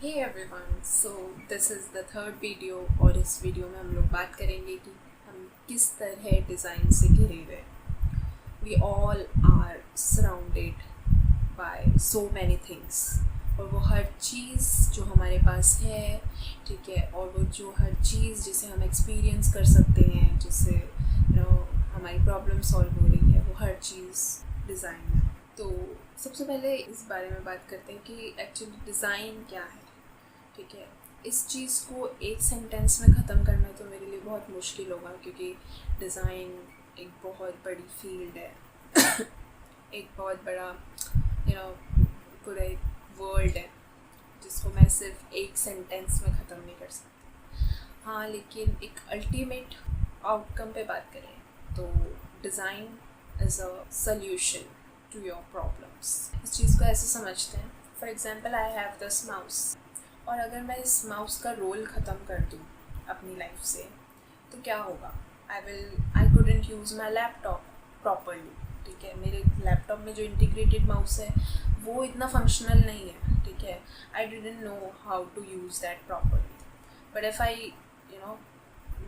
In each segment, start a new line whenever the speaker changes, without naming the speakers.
Hey everyone, so this is the third video और इस video में हम लोग बात करेंगे कि हम किस तरह डिज़ाइन से घिरे हुए। We all are surrounded by so many things, और वो हर चीज़ जो हमारे पास है, ठीक है, और वो जो हर चीज़ जिसे हम एक्सपीरियंस कर सकते हैं, जिससे हमारी प्रॉब्लम सॉल्व हो रही है, वो हर चीज़ डिज़ाइन है। तो सबसे पहले इस बारे में बात करते हैं कि एक्चुअली डिज़ाइन क्या है। ठीक है, इस चीज़ को एक सेंटेंस में ख़त्म करना तो मेरे लिए बहुत मुश्किल होगा, क्योंकि डिज़ाइन एक बहुत बड़ी फील्ड है एक बहुत बड़ा पूरा एक वर्ल्ड है जिसको मैं सिर्फ एक सेंटेंस में ख़त्म नहीं कर सकती। हाँ, लेकिन एक अल्टीमेट आउटकम पे बात करें तो design is a solution to your problems. इस चीज़ को ऐसे समझते हैं, for example I have this mouse, और अगर मैं इस माउस का रोल ख़त्म कर दूँ अपनी लाइफ से तो क्या होगा? I couldn't use my laptop properly. ठीक है, मेरे लैपटॉप में जो इंटीग्रेटेड माउस है वो इतना फंक्शनल नहीं है। ठीक है, I didn't know how to use that properly, but if I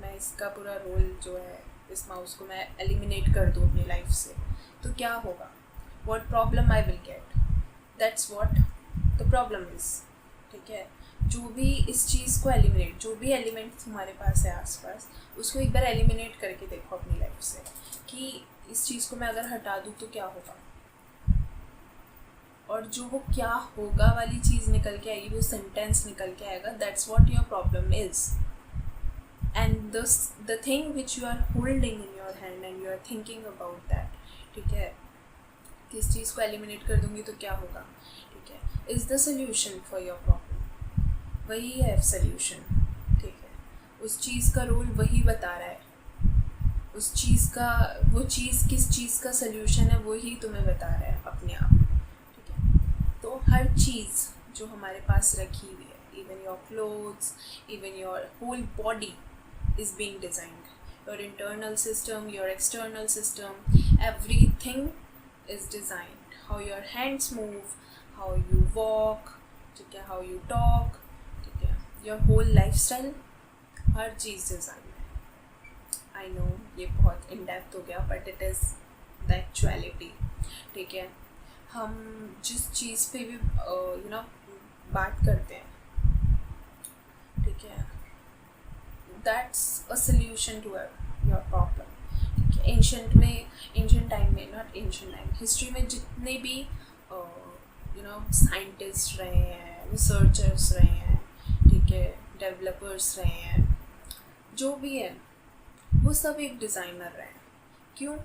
मैं इसका पूरा रोल जो है, इस माउस को मैं एलिमिनेट कर दूँ अपनी लाइफ से, तो क्या होगा? What problem I will get? That's what the problem is. ठीक है, जो भी इस चीज़ को एलिमिनेट, जो भी एलिमेंट तुम्हारे पास है आसपास, उसको एक बार एलिमिनेट करके देखो अपनी लाइफ से कि इस चीज़ को मैं अगर हटा दूँ तो क्या होगा, और जो वो क्या होगा वाली चीज़ निकल के आएगी, वो सेंटेंस निकल के आएगा, that's what your problem is. And the thing which you are holding in your hand and you are thinking about that, ठीक है, कि इस चीज़ को एलिमिनेट कर दूँगी तो क्या होगा, ठीक है, is the solution for your problem. वही है सोल्यूशन। ठीक है, उस चीज़ का रोल वही बता रहा है, उस चीज़ का, वो चीज़ किस चीज़ का सोल्यूशन है वही तुम्हें बता रहा है अपने आप। ठीक है, तो हर चीज़ जो हमारे पास रखी हुई है, even your clothes, even your whole body is being designed, your internal system, your external system, everything is designed. How your hands move, how you walk, ठीक है, how you talk, ठीक है, your whole lifestyle, her cheese design है। I know ये बहुत in depth हो गया, but it is the actuality। ठीक है, हम जिस चीज़ पे भी बात करते हैं, ठीक है, that's a solution to your problem। Ancient time में, नॉट एंशंट टाइम, हिस्ट्री में जितने भी साइंटिस्ट रहे हैं, रिसर्चर्स रहे हैं, ठीक है, डेवलपर्स रहे हैं, जो भी है वो सब एक डिज़ाइनर रहे हैं। क्यों?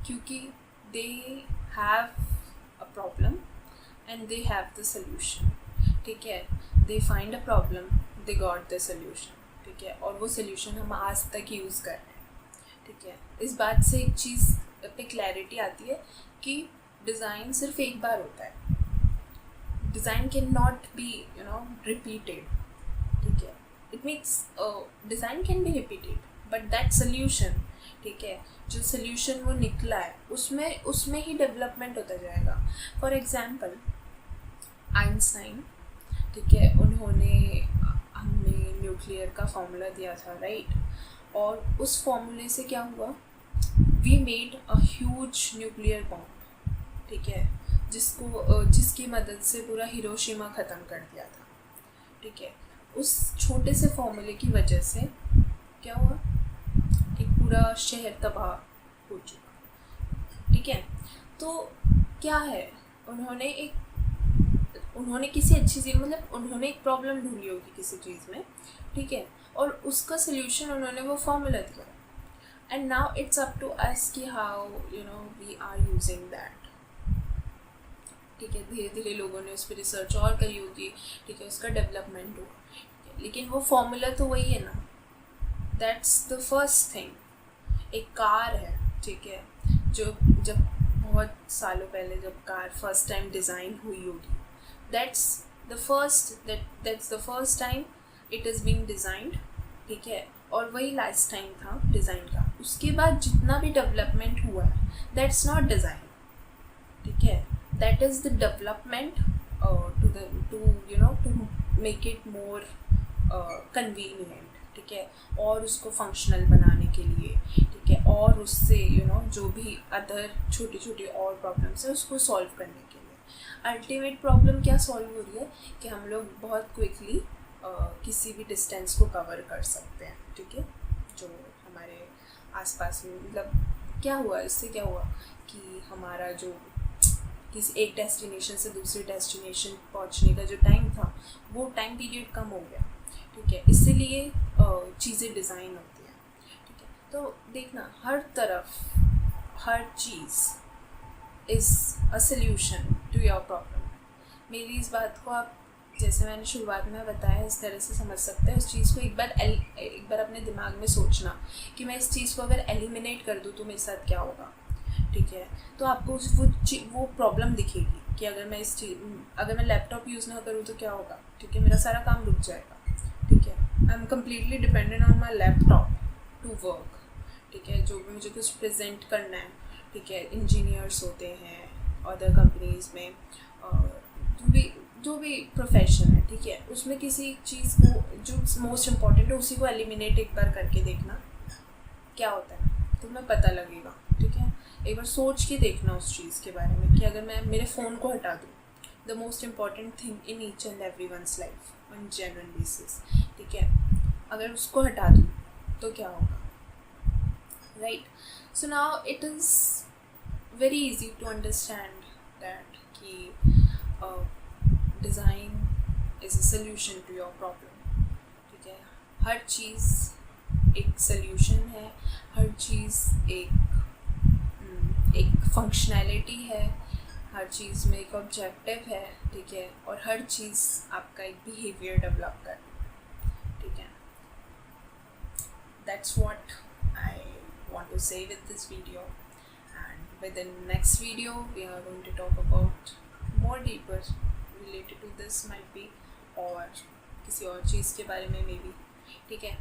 क्योंकि they have a problem and they have the solution. ठीक है, they find a problem, they got the solution. ठीक है, और वो सोल्यूशन हम आज तक यूज़ कर रहे हैं। ठीक है, इस बात से एक चीज़ पे क्लैरिटी आती है कि डिज़ाइन सिर्फ एक बार होता है। Design can not be repeated. ठीक है, it means design can be repeated, but that solution, ठीक है, जो सोल्यूशन वो निकला है उसमें ही डेवलपमेंट होता जाएगा। फॉर एग्जाम्पल आइंस्टाइन, ठीक है, उन्होंने हमें न्यूक्लियर का फॉर्मूला दिया था, राइट, और उस फॉर्मूले से क्या हुआ? We made a huge nuclear bomb. ठीक है, जिसकी मदद से पूरा हिरोशिमा ख़त्म कर दिया था। ठीक है, उस छोटे से फॉर्मूले की वजह से क्या हुआ? एक पूरा शहर तबाह हो चुका। ठीक है, तो क्या है, उन्होंने किसी अच्छी चीज़, मतलब उन्होंने एक प्रॉब्लम ढूंढी होगी किसी चीज़ में, ठीक है, और उसका सोल्यूशन उन्होंने वो फॉर्मूला दिया। And now it's up to us कि how we are using that. ठीक है, धीरे धीरे लोगों ने उस पर रिसर्च और करी होगी, ठीक है, उसका डेवलपमेंट हुआ, लेकिन वो फॉर्मूला तो वही है ना। That's the first thing. एक कार है, ठीक है, जो जब बहुत सालों पहले जब कार फर्स्ट टाइम डिज़ाइन हुई होगी, that's the first time it is being designed। ठीक है, और वही लास्ट टाइम था डिज़ाइन का। उसके बाद जितना भी डेवलपमेंट हुआ है, दैट्स नॉट डिज़ाइन। ठीक है, that is the development to make it more convenient, ठीक है, और उसको फंक्शनल बनाने के लिए, ठीक है, और उससे जो भी अदर छोटी छोटी और प्रॉब्लम्स है उसको सॉल्व करने के लिए। अल्टीमेट प्रॉब्लम क्या सॉल्व हो रही है कि हम लोग बहुत क्विकली किसी भी डिस्टेंस को कवर कर सकते हैं, ठीक है, जो हमारे आसपास में, मतलब क्या हुआ इससे, क्या हुआ कि हमारा जो किसी एक डेस्टिनेशन से दूसरे डेस्टिनेशन पहुंचने का जो टाइम था वो टाइम पीरियड कम हो गया, ठीक है, इसीलिए चीज़ें डिज़ाइन होती हैं, ठीक है। तो देखना, हर तरफ हर चीज़ is a solution to your problem. मेरी इस बात को आप, जैसे मैंने शुरुआत में बताया, इस तरह से समझ सकते हैं। उस चीज़ को एक बार अपने दिमाग में सोचना कि मैं इस चीज़ को अगर एलिमिनेट कर दूँ तो मेरे साथ क्या होगा, ठीक है। तो आपको वो प्रॉब्लम दिखेगी कि अगर मैं लैपटॉप यूज़ ना करूँ तो क्या होगा, ठीक है, मेरा सारा काम रुक जाएगा, ठीक है। I am completely dependent on my laptop to work, ठीक है, जो भी मुझे कुछ प्रेजेंट करना है, ठीक है। इंजीनियर्स होते हैं अदर कंपनीज़ में, जो भी प्रोफेशन है, ठीक है, उसमें किसी चीज़ को जो मोस्ट इम्पॉर्टेंट है उसी को एलिमिनेट एक बार करके देखना क्या होता है, तुम्हें पता लगेगा, ठीक है। एक बार सोच के देखना उस चीज़ के बारे में कि अगर मैं मेरे फ़ोन को हटा दूँ, the most important thing in each and every one's life on genuine basis, ठीक है, अगर उसको हटा दूँ तो क्या होगा, right. So now it is very easy to understand that कि design is a solution to your problem, ठीक है। हर चीज़ एक सल्यूशन है, हर चीज़ एक फंक्शनैलिटी है, हर चीज़ में एक ऑब्जेक्टिव है, ठीक है, और हर चीज़ आपका एक बिहेवियर डेवलप कर, ठीक है। That's what I want to say with this video, and with the next video we are going to talk about more deeper related to this, might be, और किसी और चीज़ के बारे में maybe, ठीक है।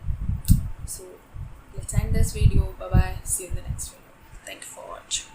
So let's end this video. Bye bye, see you in the next video. Thank you for watching.